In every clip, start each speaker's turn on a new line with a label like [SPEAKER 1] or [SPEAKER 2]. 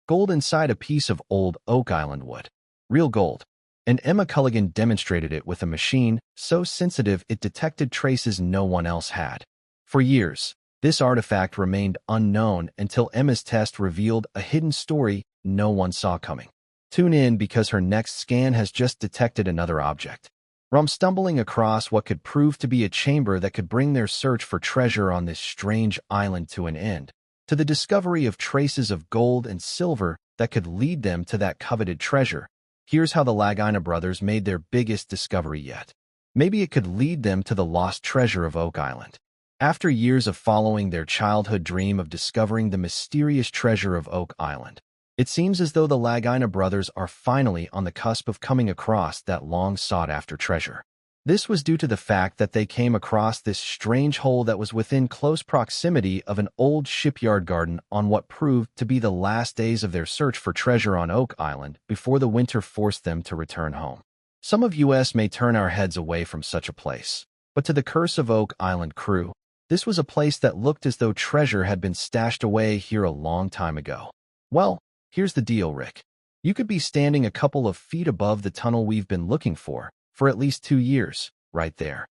[SPEAKER 1] Gold inside a piece of old Oak Island wood. Real gold. And Emma Culligan demonstrated it with a machine so sensitive it detected traces no one else had. For years, this artifact remained unknown until Emma's test revealed a hidden story no one saw coming. Tune in because her next scan has just detected another object. From stumbling across what could prove to be a chamber that could bring their search for treasure on this strange island to an end, to the discovery of traces of gold and silver that could lead them to that coveted treasure, here's how the Lagina brothers made their biggest discovery yet. Maybe it could lead them to the lost treasure of Oak Island. After years of following their childhood dream of discovering the mysterious treasure of Oak Island, it seems as though the Lagina brothers are finally on the cusp of coming across that long-sought-after treasure. This was due to the fact that they came across this strange hole that was within close proximity of an old shipyard garden on what proved to be the last days of their search for treasure on Oak Island before the winter forced them to return home. Some of us may turn our heads away from such a place, but to the Curse of Oak Island crew, this was a place that looked as though treasure had been stashed away here a long time ago. Well, here's the deal, Rick. You could be standing a couple of feet above the tunnel we've been looking for at least 2 years, right there.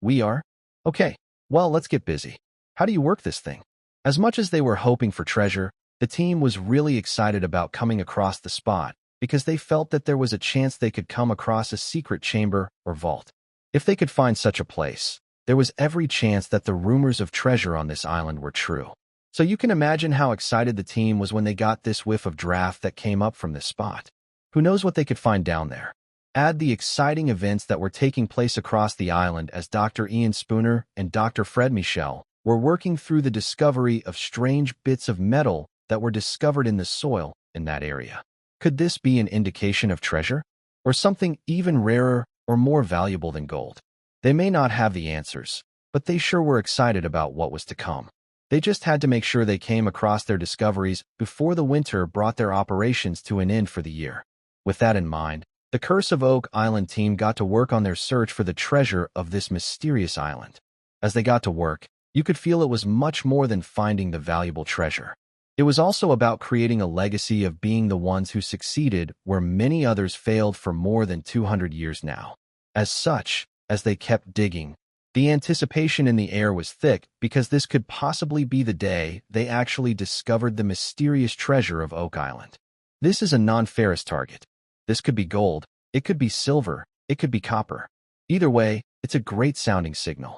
[SPEAKER 1] We are? Okay, well, let's get busy. How do you work this thing? As much as they were hoping for treasure, the team was really excited about coming across the spot because they felt that there was a chance they could come across a secret chamber or vault. If they could find such a place, there was every chance that the rumors of treasure on this island were true. So you can imagine how excited the team was when they got this whiff of draft that came up from this spot. Who knows what they could find down there? Add the exciting events that were taking place across the island as Dr. Ian Spooner and Dr. Fred Michel were working through the discovery of strange bits of metal that were discovered in the soil in that area. Could this be an indication of treasure? Or something even rarer or more valuable than gold? They may not have the answers, but they sure were excited about what was to come. They just had to make sure they came across their discoveries before the winter brought their operations to an end for the year. With that in mind, the Curse of Oak Island team got to work on their search for the treasure of this mysterious island. As they got to work, you could feel it was much more than finding the valuable treasure. It was also about creating a legacy of being the ones who succeeded where many others failed for more than 200 years now. As such, as they kept digging, the anticipation in the air was thick because this could possibly be the day they actually discovered the mysterious treasure of Oak Island. This is a non-ferrous target. This could be gold, it could be silver, it could be copper. Either way, it's a great sounding signal.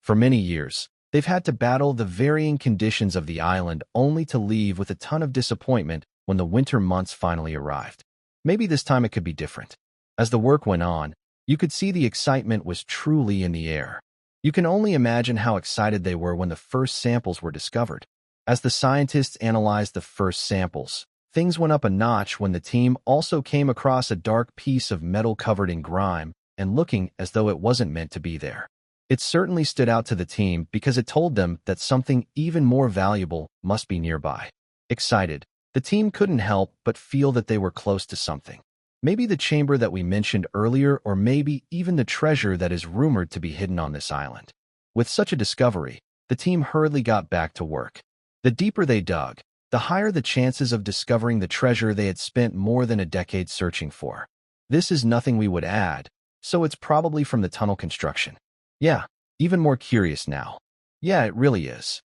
[SPEAKER 1] For many years, they've had to battle the varying conditions of the island only to leave with a ton of disappointment when the winter months finally arrived. Maybe this time it could be different. As the work went on, you could see the excitement was truly in the air. You can only imagine how excited they were when the first samples were discovered. As the scientists analyzed the first samples, things went up a notch when the team also came across a dark piece of metal covered in grime and looking as though it wasn't meant to be there. It certainly stood out to the team because it told them that something even more valuable must be nearby. Excited, the team couldn't help but feel that they were close to something. Maybe the chamber that we mentioned earlier, or maybe even the treasure that is rumored to be hidden on this island. With such a discovery, the team hurriedly got back to work. The deeper they dug, the higher the chances of discovering the treasure they had spent more than a decade searching for. This is nothing we would add, so it's probably from the tunnel construction. Yeah, even more curious now. Yeah, it really is.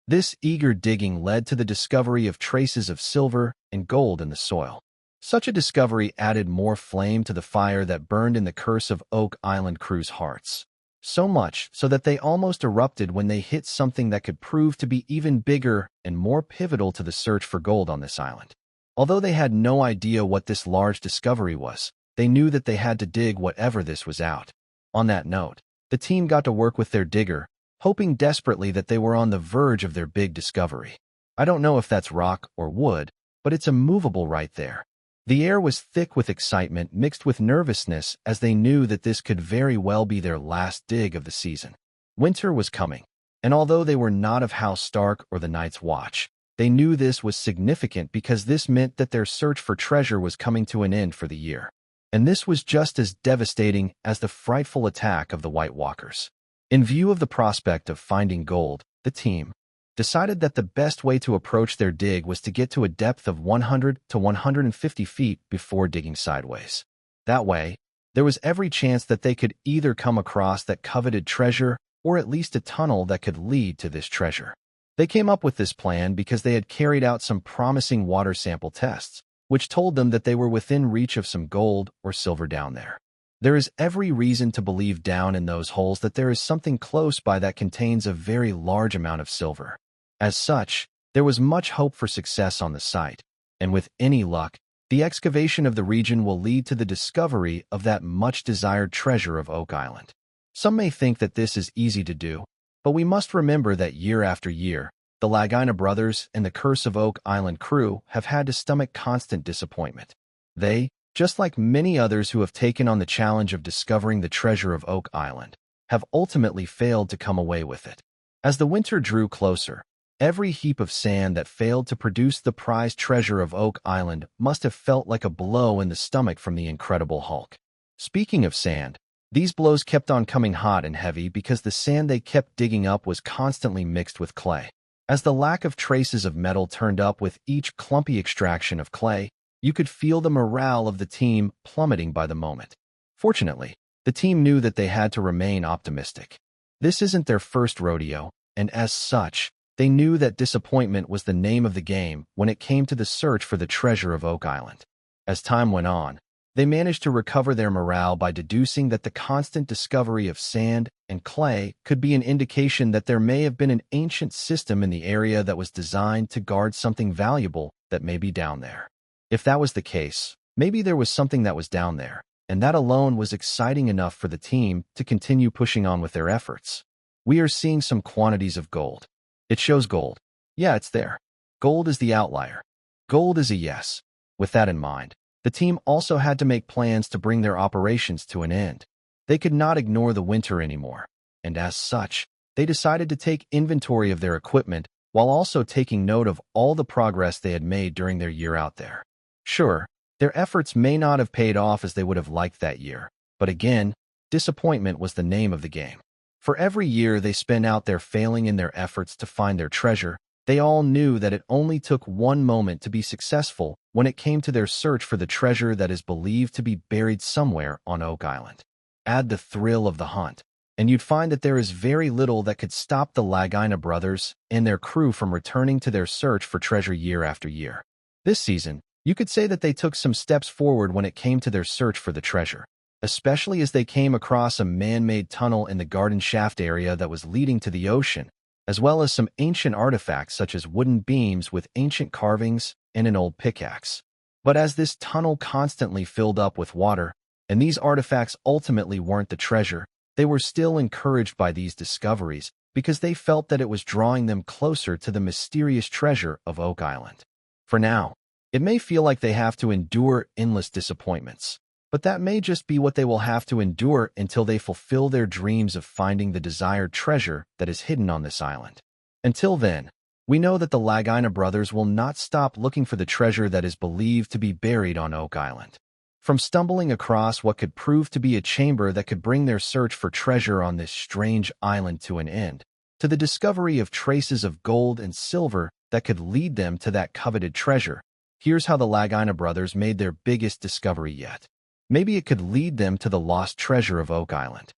[SPEAKER 1] This eager digging led to the discovery of traces of silver and gold in the soil. Such a discovery added more flame to the fire that burned in the Curse of Oak Island crew's hearts. So much so that they almost erupted when they hit something that could prove to be even bigger and more pivotal to the search for gold on this island. Although they had no idea what this large discovery was, they knew that they had to dig whatever this was out. On that note, the team got to work with their digger, hoping desperately that they were on the verge of their big discovery. I don't know if that's rock or wood, but it's immovable right there. The air was thick with excitement mixed with nervousness as they knew that this could very well be their last dig of the season. Winter was coming, and although they were not of House Stark or the Night's Watch, they knew this was significant because this meant that their search for treasure was coming to an end for the year. And this was just as devastating as the frightful attack of the White Walkers. In view of the prospect of finding gold, the team decided that the best way to approach their dig was to get to a depth of 100 to 150 feet before digging sideways. That way, there was every chance that they could either come across that coveted treasure or at least a tunnel that could lead to this treasure. They came up with this plan because they had carried out some promising water sample tests, which told them that they were within reach of some gold or silver down there. There is every reason to believe down in those holes that there is something close by that contains a very large amount of silver. As such, there was much hope for success on the site, and with any luck, the excavation of the region will lead to the discovery of that much-desired treasure of Oak Island. Some may think that this is easy to do, but we must remember that year after year, the Lagina brothers and the Curse of Oak Island crew have had to stomach constant disappointment. They, just like many others who have taken on the challenge of discovering the treasure of Oak Island, have ultimately failed to come away with it. As the winter drew closer, every heap of sand that failed to produce the prized treasure of Oak Island must have felt like a blow in the stomach from the Incredible Hulk. Speaking of sand, these blows kept on coming hot and heavy because the sand they kept digging up was constantly mixed with clay. As the lack of traces of metal turned up with each clumpy extraction of clay, you could feel the morale of the team plummeting by the moment. Fortunately, the team knew that they had to remain optimistic. This isn't their first rodeo, and as such, they knew that disappointment was the name of the game when it came to the search for the treasure of Oak Island. As time went on, they managed to recover their morale by deducing that the constant discovery of sand and clay could be an indication that there may have been an ancient system in the area that was designed to guard something valuable that may be down there. If that was the case, maybe there was something that was down there, and that alone was exciting enough for the team to continue pushing on with their efforts. We are seeing some quantities of gold. It shows gold. Yeah, it's there. Gold is the outlier. Gold is a yes. With that in mind, the team also had to make plans to bring their operations to an end. They could not ignore the winter anymore, and as such, they decided to take inventory of their equipment while also taking note of all the progress they had made during their year out there. Sure, their efforts may not have paid off as they would have liked that year, but again, disappointment was the name of the game. For every year they spent out there failing in their efforts to find their treasure, they all knew that it only took one moment to be successful when it came to their search for the treasure that is believed to be buried somewhere on Oak Island. Add the thrill of the hunt, and you'd find that there is very little that could stop the Lagina brothers and their crew from returning to their search for treasure year after year. This season, you could say that they took some steps forward when it came to their search for the treasure, especially as they came across a man-made tunnel in the garden shaft area that was leading to the ocean, as well as some ancient artifacts such as wooden beams with ancient carvings and an old pickaxe. But as this tunnel constantly filled up with water, and these artifacts ultimately weren't the treasure, they were still encouraged by these discoveries because they felt that it was drawing them closer to the mysterious treasure of Oak Island. For now, it may feel like they have to endure endless disappointments, but that may just be what they will have to endure until they fulfill their dreams of finding the desired treasure that is hidden on this island. Until then, we know that the Lagina brothers will not stop looking for the treasure that is believed to be buried on Oak Island. From stumbling across what could prove to be a chamber that could bring their search for treasure on this strange island to an end, to the discovery of traces of gold and silver that could lead them to that coveted treasure, here's how the Lagina brothers made their biggest discovery yet. Maybe it could lead them to the lost treasure of Oak Island.